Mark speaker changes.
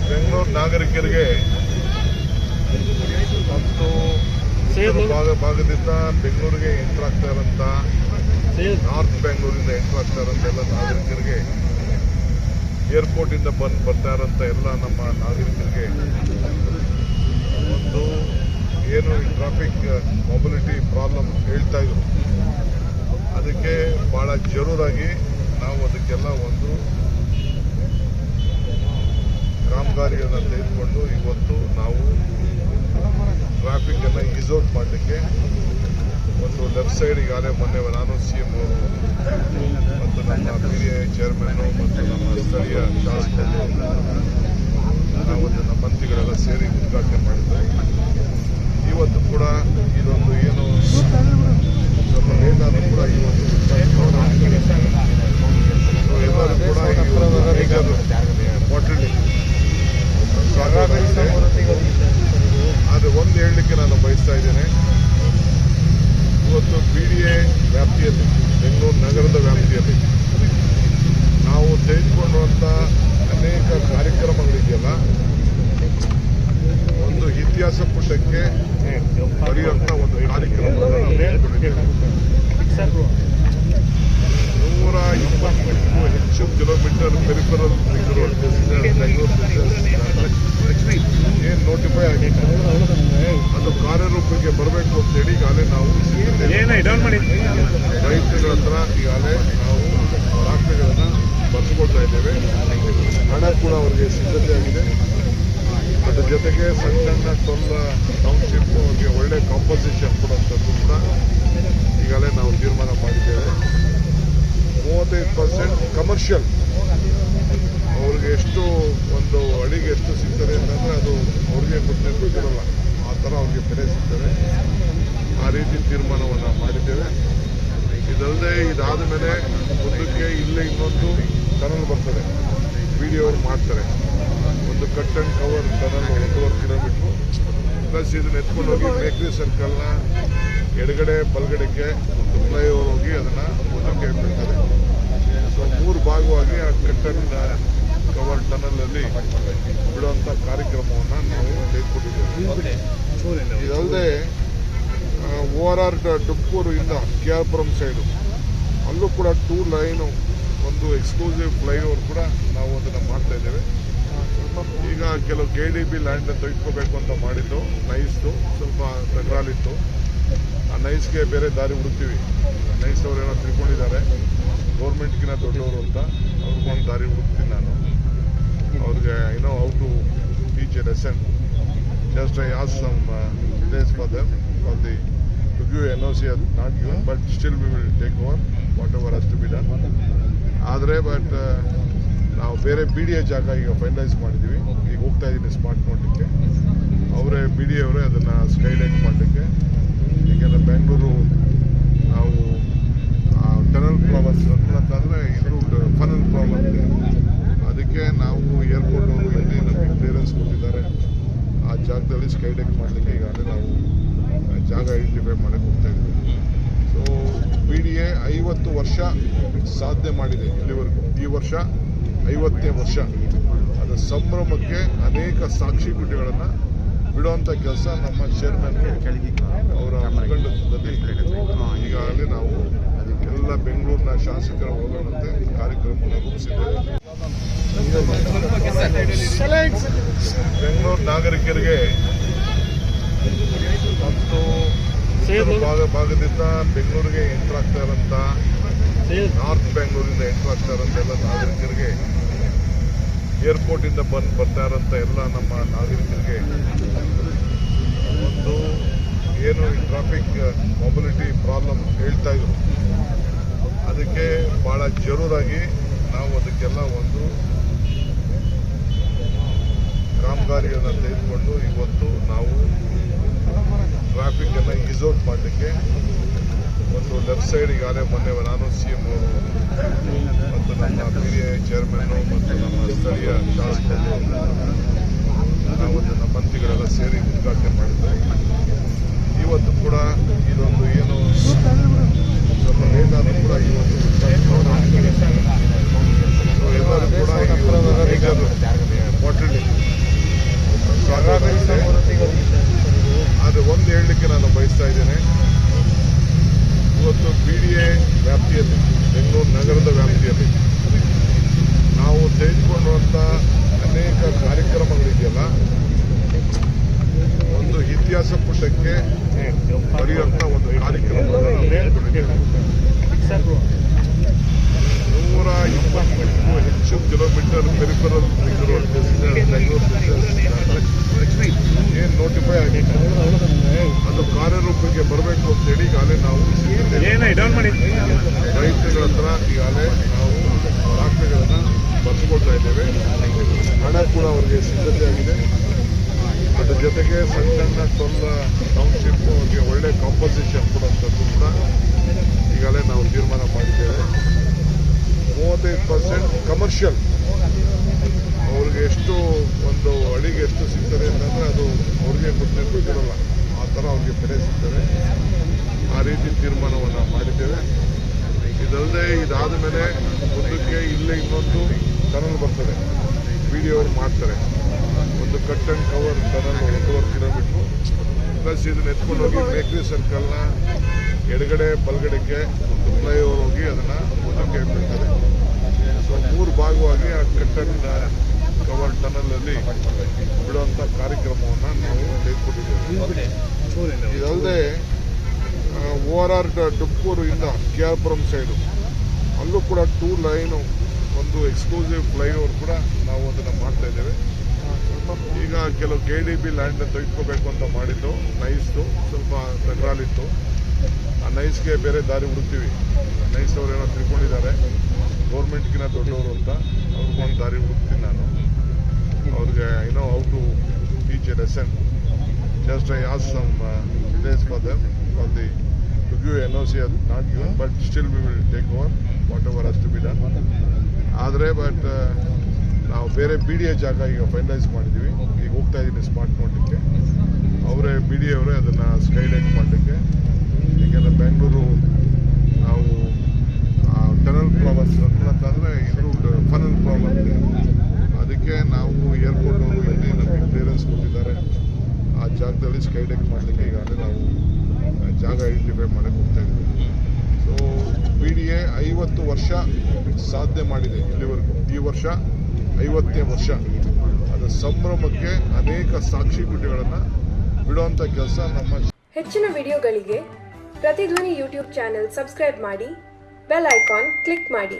Speaker 1: ಬೆಂಗಳೂರು ನಾಗರಿಕರಿಗೆ ಮತ್ತು ಭಾಗದಿಂದ ಬೆಂಗಳೂರಿಗೆ ಎಂಟರ್ ಆಗ್ತಾ ಇರೋಂಥ ನಾರ್ತ್ ಬೆಂಗಳೂರಿಂದ ಎಂಟರ್ ಆಗ್ತಾ ಇರೋಂಥ ಎಲ್ಲ ನಾಗರಿಕರಿಗೆ ಏರ್ಪೋರ್ಟಿಂದ ಬರ್ತಾ ಇರೋಂಥ ಎಲ್ಲ ನಮ್ಮ ನಾಗರಿಕರಿಗೆ ಒಂದು ಏನು ಟ್ರಾಫಿಕ್ ಮೊಬಿಲಿಟಿ ಪ್ರಾಬ್ಲಮ್ ಹೇಳ್ತಾ ಇದ್ರು, ಅದಕ್ಕೆ ಭಾಳ ಜರೂರಾಗಿ ನಾವು ಅದಕ್ಕೆಲ್ಲ ಒಂದು ಕಾಮಗಾರಿಯನ್ನು ತೆಗೆದುಕೊಂಡು ಇವತ್ತು ನಾವು ಟ್ರಾಫಿಕ್ ಅನ್ನು ಈಸೌಟ್ ಮಾಡಲಿಕ್ಕೆ ಒಂದು ಲೆಫ್ಟ್ ಸೈಡ್ ಈಗಾಗಲೇ ಮೊನ್ನೆ ನಾನು CM ಅವರು ಮತ್ತು ನಮ್ಮ PDI ಚೇರ್ಮನ್ನು ಮತ್ತು ನಮ್ಮ ಸ್ಥಳೀಯ ಶಾಸಕರು ನಾವು ನಮ್ಮ ಮಂತ್ರಿಗಳೆಲ್ಲ ಸೇರಿ ಉದ್ಘಾಟನೆ ಮಾಡಿದ್ದಾರೆ. ಇವತ್ತು ಕೂಡ ಇದೊಂದು ಏನು ಸ್ವಲ್ಪ ಲೇಟ್ ಆದರೂ ಕೂಡ ಇವತ್ತು ಎಲ್ಲರೂ ಕೂಡ ಒಟ್ಟಲ್ಲಿ ಸ್ವಾಗತ ಇದೆ. ಆದರೆ ಒಂದು ಹೇಳಲಿಕ್ಕೆ ನಾನು ಬಯಸ್ತಾ ಇದ್ದೇನೆ, ಇವತ್ತು PDI ವ್ಯಾಪ್ತಿಯಲ್ಲಿ ಬೆಂಗಳೂರು ನಗರದ ವ್ಯಾಪ್ತಿಯಲ್ಲಿ ನಾವು ತೆಗೆದುಕೊಂಡಂಥ ಅನೇಕ ಕಾರ್ಯಕ್ರಮಗಳಿದೆಯಲ್ಲ, ಒಂದು ಇತಿಹಾಸ ಪುಟಕ್ಕೆ ಬರೆಯುವಂಥ ಒಂದು ಕಾರ್ಯಕ್ರಮವನ್ನು ನಾವು ತೆಗೆದುಕೊಂಡಿದ್ದೇವೆ. 120ಕ್ಕೂ ಹೆಚ್ಚು ಕಿಲೋಮೀಟರ್ ಪೆರಿಫೆರಲ್ ಬೆಂಗಳೂರು ಏನು ನೋಟಿಫೈ ಆಗಿದೆ ಅದು ಕಾರ್ಯರೂಪಕ್ಕೆ ಬರಬೇಕು ಅಂತೇಳಿ ಈಗಾಗಲೇ ನಾವು ರೈತಗಳ ಹತ್ರ ಈಗಾಗಲೇ ನಾವು ದಾಖಲೆಗಳನ್ನು ಬರೆದುಕೊಳ್ತಾ ಇದ್ದೇವೆ. ಹಣ ಕೂಡ ಅವರಿಗೆ ಸಿದ್ಧತೆ ಆಗಿದೆ. ಅದ್ರ ಜೊತೆಗೆ ಸಣ್ಣ ಟೌನ್ಶಿಪ್ ಅವರಿಗೆ ಒಳ್ಳೆ ಕಾಂಪನ್ಸೇಷನ್ ಕೊಡುವಂಥದ್ದು ಕೂಡ ಈಗಾಗಲೇ ನಾವು ತೀರ್ಮಾನ ಮಾಡಿದ್ದೇವೆ. 35% ಕಮರ್ಷಿಯಲ್ ಅವ್ರಿಗೆ ಎಷ್ಟು ಒಂದು ಅಡಿಗೆ ಎಷ್ಟು ಸಿಗ್ತದೆ ಅಂತಂದರೆ ಅದು ಅವ್ರಿಗೆ ಗೊತ್ತಿರಲ್ಲ, ಆ ಥರ ಅವ್ರಿಗೆ ಬೆಲೆ ಸಿಗ್ತದೆ. ಆ ರೀತಿ ತೀರ್ಮಾನವನ್ನು ಮಾಡಿದ್ದೇವೆ. ಇದಲ್ಲದೆ ಇದಾದ ಮೇಲೆ ಮುಂದಕ್ಕೆ ಇಲ್ಲೇ ಇನ್ನೊಂದು ಟನಲ್ ಬರ್ತದೆ, PDI ಅವರು ಮಾಡ್ತಾರೆ. ಒಂದು cut and cover tunnel 1.5 kilometre plus ಇದನ್ನ ಎತ್ಕೊಂಡು ಹೋಗಿ ಬೇಕ್ರಿ ಸರ್ಕಲ್ನ ಎಡಗಡೆ ಬಲಗಡೆಗೆ ಒಂದು ಫ್ಲೈಓವರ್ ಹೋಗಿ ಅದನ್ನು ಮುಂದಕ್ಕೆ ಬಿಡ್ತಾರೆ. ಸೊ 3 ಭಾಗವಾಗಿ ಆ ಕಟ್ ಆ್ಯಂಡ್ ಕವರ್ ಟನಲಲ್ಲಿ ಬಿಡುವಂಥ ಕಾರ್ಯಕ್ರಮವನ್ನು ನಾವು ತೆಗೆದುಕೊಂಡಿದ್ದೇವೆ. ಇದಲ್ಲದೆ ORR ತುಮಕೂರು ಇಂದ KR ಪುರಂ ಸೈಡು ಅಲ್ಲೂ ಕೂಡ 2 ಲೈನು ಒಂದು ಎಕ್ಸ್ಕ್ಲೂಸಿವ್ ಫ್ಲೈಓವರ್ ಕೂಡ ನಾವು ಅದನ್ನು ಮಾಡ್ತಾ ಇದ್ದೇವೆ. ಈಗ ಕೆಲವು KDB ಲ್ಯಾಂಡ್ ತೆಗೆದುಕೋಬೇಕು ಅಂತ ಮಾಡಿದ್ದು ನೈಸ್ದು ಸ್ವಲ್ಪ ತಕರಾಲಿತ್ತು. ಆ ನೈಸ್ಗೆ ಬೇರೆ ದಾರಿ ಹುಡುಕ್ತೀವಿ. ನೈಸ್ ಅವರು ಏನೋ ತಿಳ್ಕೊಂಡಿದ್ದಾರೆ ಗೌರ್ಮೆಂಟ್ಗಿನ ದೊಡ್ಡವರು ಅಂತ, ಅವ್ರಿಗೊಂದು ದಾರಿ ಹುಡುಕ್ತೀನಿ ನಾನು. ಅವ್ರಿಗೆ ಏನೋ how to teach a lesson. Just I ask some days for them for the to give NOC not given, but still we will take over whatever has to be done. ಆದರೆ but ನಾವು ಬೇರೆ PDI ಜಾಗ ಈಗ finalise ಮಾಡಿದ್ದೀವಿ. ಈಗ ಹೋಗ್ತಾ ಇದ್ದೀನಿ smart ನೋಡಲಿಕ್ಕೆ. ಅವರೇ PDI ಅವರೇ ಅದನ್ನು ಸ್ಕೈಲೈಟ್ ಮಾಡಲಿಕ್ಕೆ. ಏಕೆಂದರೆ ಬೆಂಗಳೂರು ನಾವು ಟನಲ್ ಪ್ರಾಬ್ಲಮ್ಸ್ ಅಂತಂದರೆ ಇದು ಫನಲ್ ಪ್ರಾಬ್ಲಮ್ ಇದೆ. ಅದಕ್ಕೆ ನಾವು ಏರ್ಪೋರ್ಟ್ ಅವರು ಎಲ್ಲಿ ನಮಗೆ ಕ್ಲಿಯರೆನ್ಸ್ ಕೊಟ್ಟಿದ್ದಾರೆ ಆ ಜಾಗದಲ್ಲಿ ಸ್ಕೈಲೈಟ್ ಮಾಡಲಿಕ್ಕೆ ಈಗಾಗಲೇ ನಾವು ಜಾಗ ಐಡೆಂಟಿಫೈ ಮಾಡೋಕ್ಕೆ ಹೋಗ್ತಾ ಇದ್ದೀವಿ. ಸೊ PDI 50 ವರ್ಷ ಸಾಧನೆ ಮಾಡಿದೆ ಇಲ್ಲಿವರೆಗೂ. ಈ ವರ್ಷ 50ನೇ ವರ್ಷ. ಅದರ ಸಂಭ್ರಮಕ್ಕೆ ಅನೇಕ ಸಾಕ್ಷಿಗುಡ್ಡೆಗಳನ್ನು ಬಿಡುವಂಥ ಕೆಲಸ ನಮ್ಮ ಚೇರ್ಮನ್ ಅವರ ಮುಖಂಡತ್ವದಲ್ಲಿ ಈಗಾಗಲೇ ನಾವು ಎಲ್ಲ ಬೆಂಗಳೂರಿನ ಶಾಸಕರ ಒಳಗೊಂಡಂತೆ ಕಾರ್ಯಕ್ರಮವನ್ನು ರೂಪಿಸಿದ್ದೇವೆ. ಬೆಂಗಳೂರು ನಾಗರಿಕರಿಗೆ ಮತ್ತು ಭಾಗದಿಂದ ಬೆಂಗಳೂರಿಗೆ ಎಂಟರ್ ಆಗ್ತಾ ಇರೋಂಥ ನಾರ್ತ್ ಬೆಂಗಳೂರಿಂದ ಎಂಟರ್ ಆಗ್ತಾ ಇರೋಂಥ ಎಲ್ಲ ನಾಗರಿಕರಿಗೆ ಏರ್ಪೋರ್ಟಿಂದ ಬರ್ತಾ ಇರೋಂಥ ಎಲ್ಲ ನಮ್ಮ ನಾಗರಿಕರಿಗೆ ಒಂದು ಏನು ಟ್ರಾಫಿಕ್ ಮೊಬಿಲಿಟಿ ಪ್ರಾಬ್ಲಮ್ ಹೇಳ್ತಾ ಇದ್ರು, ಅದಕ್ಕೆ ಭಾಳ ಜರೂರಾಗಿ ನಾವು ಅದಕ್ಕೆಲ್ಲ ಒಂದು ಕಾಮಗಾರಿಯನ್ನು ತೆಗೆದುಕೊಂಡು ಇವತ್ತು ನಾವು ಟ್ರಾಫಿಕ್ ಅನ್ನು ಈಸೌಟ್ ಮಾಡಲಿಕ್ಕೆ ಒಂದು ಲೆಫ್ಟ್ ಸೈಡ್ ಈಗಾಗಲೇ ಮೊನ್ನೆ ನಾನು CM ಅವರು ಮತ್ತು ನಮ್ಮ PDI ಚೇರ್ಮನ್ನು ಮತ್ತು ನಮ್ಮ ಸ್ಥಳೀಯ ಶಾಸಕರು ನಾವು ನಮ್ಮ ಮಂತ್ರಿಗಳೆಲ್ಲ ಸೇರಿ ಉದ್ಘಾಟನೆ ಮಾಡಿದ್ದಾರೆ. ಇವತ್ತು ಕೂಡ ಇದೊಂದು ಏನು ಸ್ವಲ್ಪ ಲೇಟ್ ಆದರೂ ಕೂಡ ಇವತ್ತು ಎಲ್ಲರೂ ಕೂಡ ಕಮರ್ಷಿಯಲ್. ಅವ್ರಿಗೆ ಎಷ್ಟು ಒಂದು ಅಡಿಗೆ ಎಷ್ಟು ಸಿಗ್ತದೆ ಅಂತಂದರೆ ಅದು ಅವ್ರಿಗೆ ಗೊತ್ತಿರಲ್ಲ, ಆ ಥರ ಅವ್ರಿಗೆ ಬೆಲೆ ಸಿಗ್ತದೆ. ಆ ರೀತಿ ತೀರ್ಮಾನವನ್ನು ಮಾಡಿದ್ದೇವೆ. ಇದಲ್ಲದೆ ಇದಾದ ಮೇಲೆ ಮುಂದಕ್ಕೆ ಇಲ್ಲೇ ಇನ್ನೊಂದು ಟನಲ್ ಬರ್ತದೆ, BD ಅವರು ಮಾಡ್ತಾರೆ. ಒಂದು cut and cover tunnel 1.5 kilometre, plus ಇದನ್ನ ಎತ್ಕೊಂಡು ಹೋಗಿ ಬೇಕ್ರಿ ಸರ್ಕಲ್ನ ಎಡಗಡೆ ಬಲಗಡೆಗೆ ಒಂದು ಫ್ಲೈಓವರ್ ಹೋಗಿ ಅದನ್ನು ಮುಂದಕ್ಕೆ ಬಿಡ್ತಾರೆ. ಸೊ 3 ಭಾಗವಾಗಿ ಆ ಕಟ್ ಆ್ಯಂಡ್ ಕವರ್ ಟನಲಲ್ಲಿ ಬಿಡುವಂಥ ಕಾರ್ಯಕ್ರಮವನ್ನು ನಾವು ತೆಗೆದುಕೊಂಡಿದ್ದೇವೆ. ಇದಲ್ಲದೆ ORR ಡುಪ್ಪೂರು ಇಂದ KR ಸೈಡು ಅಲ್ಲೂ ಕೂಡ 2 ಲೈನು ಒಂದು ಎಕ್ಸ್ಕ್ಲೂಸಿವ್ ಫ್ಲೈಓವರ್ ಕೂಡ ನಾವು ಅದನ್ನು ಮಾಡ್ತಾ ಇದ್ದೇವೆ. ಈಗ ಕೆಲವು KDB ಲ್ಯಾಂಡ್ ತೆಗೆದುಕೋಬೇಕು ಅಂತ ಮಾಡಿದ್ದು, ನೈಸ್ದು ಸ್ವಲ್ಪ ತಕರಾಲಿತ್ತು. ಆ ನೈಸ್ಗೆ ಬೇರೆ ದಾರಿ ಹುಡುಕ್ತೀವಿ. ನೈಸ್ ಅವರು ಏನೋ ತಿಳ್ಕೊಂಡಿದ್ದಾರೆ ಗೌರ್ಮೆಂಟ್ಗಿನ ದೊಡ್ಡವರು ಅಂತ, ಅವ್ರಿಗೊಂದು ದಾರಿ ಹುಡುಕ್ತೀನಿ ನಾನು. ಅವ್ರಿಗೆ ಏನೋ how to teach a lesson. Just I ask some days for them for the to give NOC not given, but still we will take over whatever has to be done. ಆದರೆ ಬಟ್ ನಾವು ಬೇರೆ BDA ಜಾಗ ಈಗ finalise ಮಾಡಿದ್ದೀವಿ. ಈಗ ಹೋಗ್ತಾ ಇದ್ದೀನಿ smart ನೋಡಲಿಕ್ಕೆ. ಅವರೇ BDA ಅವರೇ ಅದನ್ನು ಸ್ಕೈ ಡೈಕ್ ಮಾಡಲಿಕ್ಕೆ. ಏಕೆಂದರೆ ಬೆಂಗಳೂರು ನಾವು ಟನಲ್ ಪ್ರಾಬ್ಲಮ್ಸ್ ಅಂತಂದರೆ ಇದು ಫನಲ್ ಪ್ರಾಬ್ಲಮ್ ಇದೆ. ಅದಕ್ಕೆ ನಾವು ಏರ್ಪೋರ್ಟ್ ಅವರು ಇಲ್ಲಿ ನಮಗೆ ಕ್ಲಿಯರೆನ್ಸ್ ಕೊಟ್ಟಿದ್ದಾರೆ. ಆ ಜಾಗದಲ್ಲಿ ಸ್ಕೈ ಡೈಕ್ ಮಾಡಲಿಕ್ಕೆ ಈಗಾಗಲೇ ನಾವು ಜಾಗ ಐಡೆಂಟಿಫೈ ಮಾಡಕ್ಕೆ ಹೋಗ್ತಾ ಇದ್ದೀವಿ. ಸೊ BDA 50 ವರ್ಷ ಸಾಧನೆ ಮಾಡಿದೆ ಇಲ್ಲಿವರೆಗೂ. ಈ ವರ್ಷ 50ನೇ ವರ್ಷ. ಅದರ ಸಂಭ್ರಮಕ್ಕೆ ಅನೇಕ ಸಾಕ್ಷಿಗುಡ್ಡೆಗಳನ್ನು ಬಿಡುವಂಥ ಕೆಲಸ ನಮ್ಮ.
Speaker 2: ಹೆಚ್ಚಿನ ವಿಡಿಯೋಗಳಿಗೆ ಪ್ರತಿಧ್ವನಿ ಯೂಟ್ಯೂಬ್ ಚಾನೆಲ್ ಸಬ್ಸ್ಕ್ರೈಬ್ ಮಾಡಿ, ಬೆಲ್ ಐಕಾನ್ ಕ್ಲಿಕ್ ಮಾಡಿ.